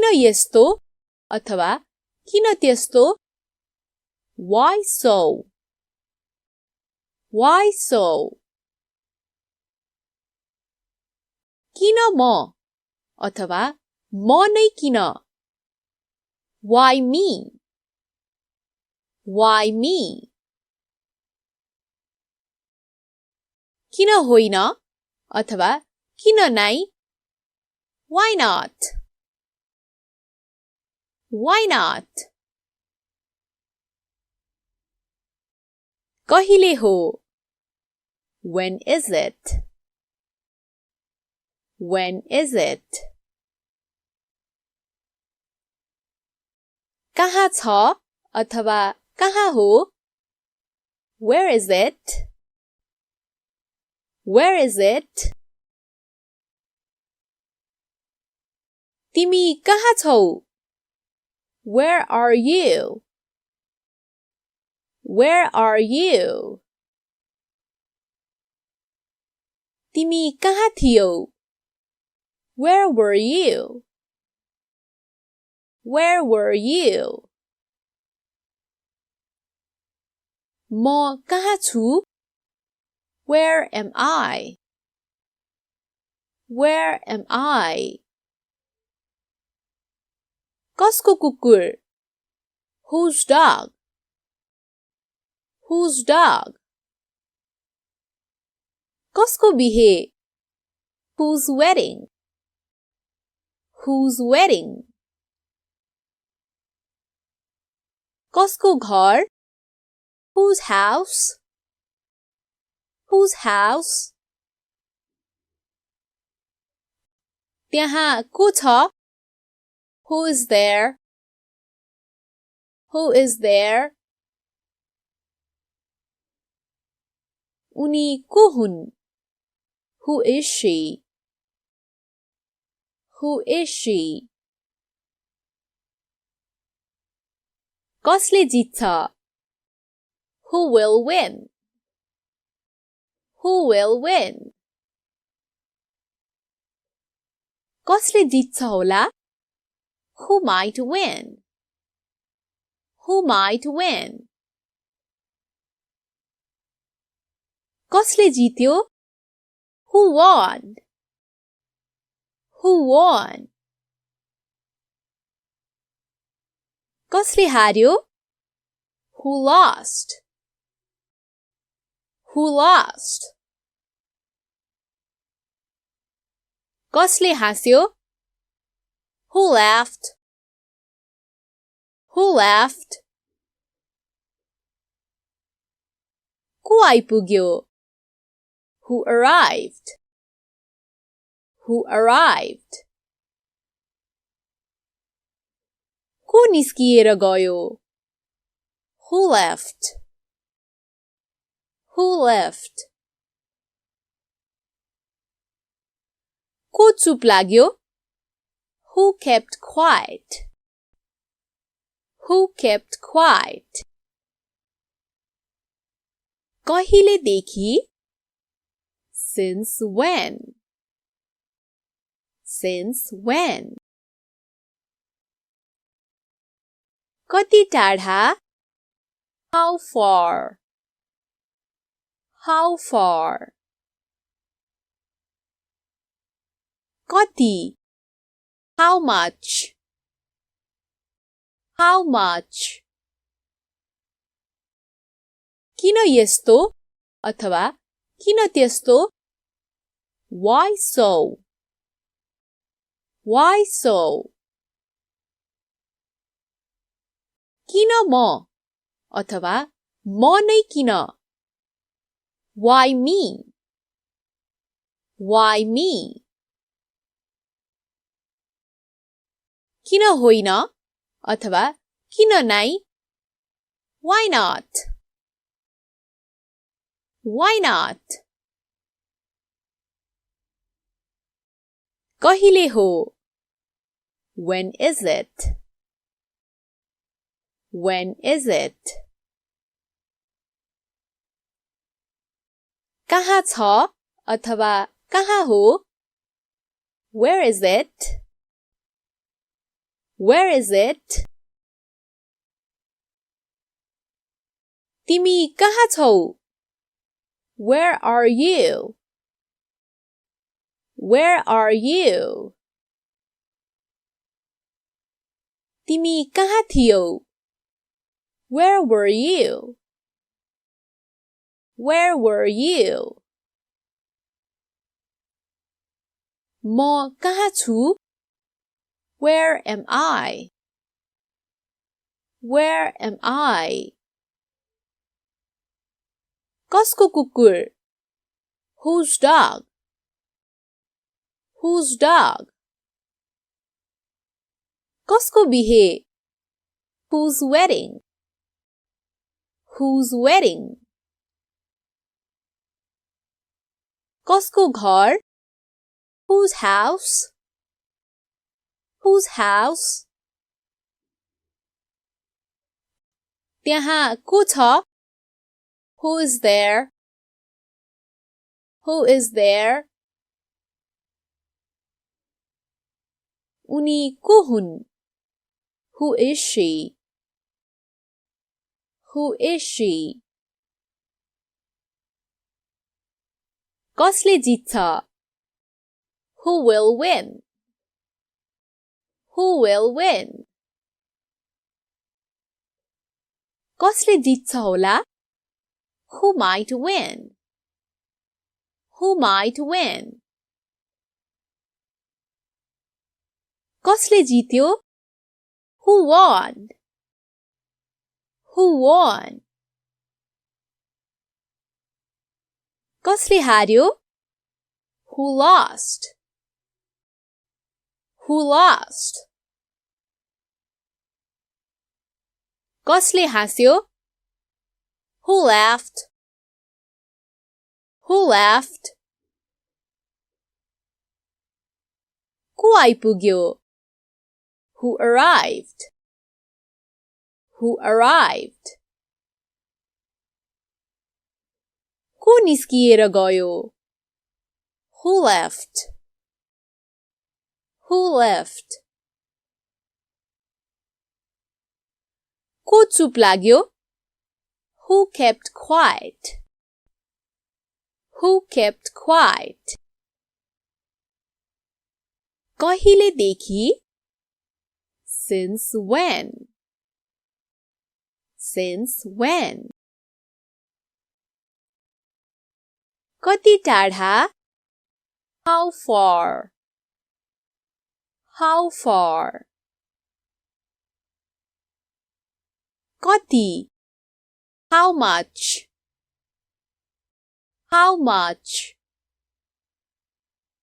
किन यस्तो अथवा किन त्यस्तो? Why so? Why so? किन म अथवा म नै किन? Why me? Why me? किन होइन अथवा किन नै? Why not? Why not? कहिले हो? When is it? When is it? कहाँ छ अथवा कहाँ हो? Where is it? Where is it? तिमी कहाँ छौ? Where are you? Where are you? तिमी कहाँ थियौ? Where were you? Where were you? म कहाँ छु? Where am I? Where am I? कसको कुकुर? Whose dog? Whose dog? कसको बिहे? Whose wedding? Whose wedding? कसको घर? Whose house? Whose house? त्यहाँ को छ? Who is there? Who is there? उनी को हुन्? Who is she? Who is she? कसले जित्छ? Who will win? Who will win? कसले जित्छ होला? Who might win? Who might win? कसले जित्यो? Who won? Who won? कसले हार्यो? Who lost? Who lost? कसले हाँस्यो? Who laughed? Who laughed? को आइपुग्यो? Who arrived? Who arrived? को निस्किएर गयो? Who left? Who left? को चुप लाग्यो? Who kept quiet? Who kept quiet? कहिलेदेखि? Since when? Since when? कति टाढा? How far? How far? कति? How much? How much? किन यस्तो अथवा किन त्यस्तो? Why so? Why so? किन म अथवा म नै किन? Why me? Why me? किन होइन अथवा किन नै? Why not? Why not? कहिले हो? When is it? When is it? कहाँ छ अथवा कहाँ हो? Where is it? Where is it? तिमी कहाँ छौ? Where are you? Where are you? तिमी कहाँ थियौ? Where were you? Where were you? म कहाँ छु? Where am I? Where am I? कसको कुकुर? Whose dog? Whose dog? कसको बिहे? Whose wedding? Whose wedding? कसको घर? Whose house? Whose house? त्यहाँ को छ? Who is there? Who is there? उनी को हुन्? Who is she? Who is she? कसले जित्छ? Who will win? Who will win? कसले जित्छ होला? Who might win? Who might win? कसले जित्यो? Who won? Who won? कसले हार्यो? Who lost? Who lost? कसले हाँस्यो? Who laughed? Who laughed? को आइपुग्यो? Who arrived? Who arrived? को निस्किएर गयो? Who left? Who left? को चुप लाग्यो? Who kept quiet? Who kept quiet? कहिलेदेखि? Since when? Since when? कति टाढा? How far? How far? कति? How much? How much?